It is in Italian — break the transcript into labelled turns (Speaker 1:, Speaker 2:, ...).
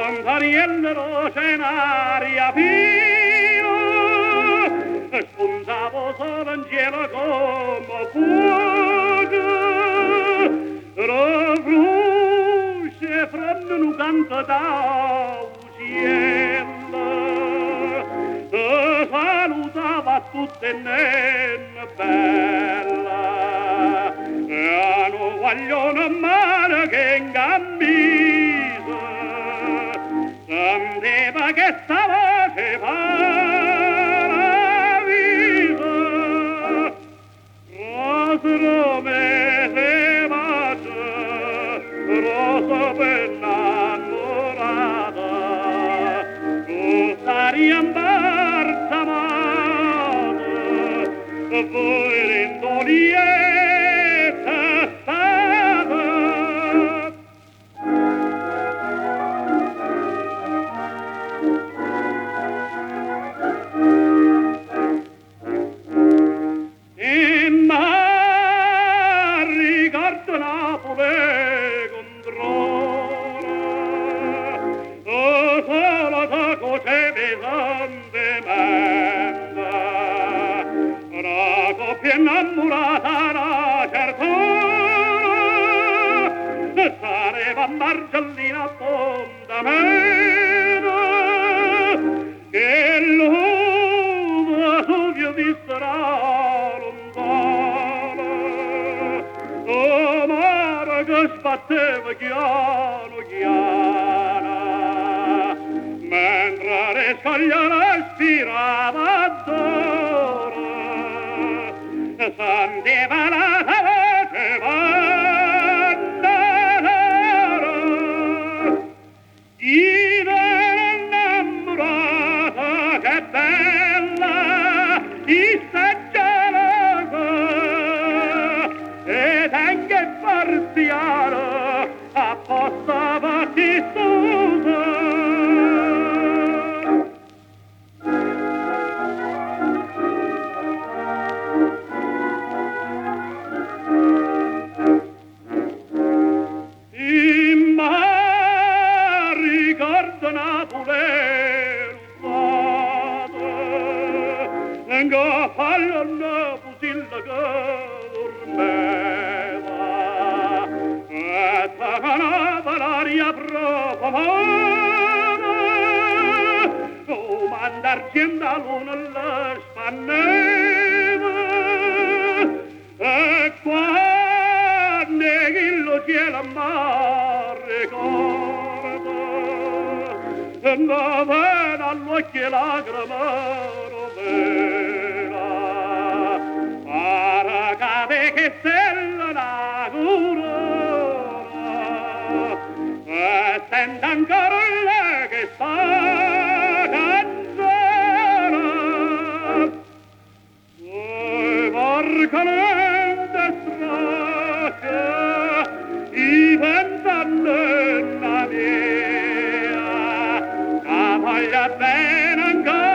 Speaker 1: Fontaniello scenaria pio, spuntavo solo in cielo come fuoco, rovusce fronte un canto da uccello, salutava tutte nenne bella, e non vogliono mare che in gambisa, senteva che stava che paradiso, rosa me se bacia, rosa per innamorata, tu saria imbalsamata, voi l'indolietta stata. E ma ricordo Napoli controra, solo da cose pesantemente, una coppia innamorata da cert'ora, sareva Marcellina appuntamento, che l'uomo sul visserà lontano, amore che sbatteva chiano chiana, mentre le scoglie respirava d'oro, sentiva la voce vandalora, innamorata, che bella, gelosa, ed anche partiano apposta battistosa. Ma ricordo Napoli che fallo fusillo che dormeva, e tacanava l'aria profumata, come andarci da luna alla spanneva, e quando il cielo mi ricorda, dove dall'occhio lacrime rovera, para cade che stella la corona, e sente ancora lei che sta canzone, e varcamente straccia, i vent'anni nella mia, la voglia bene ancora.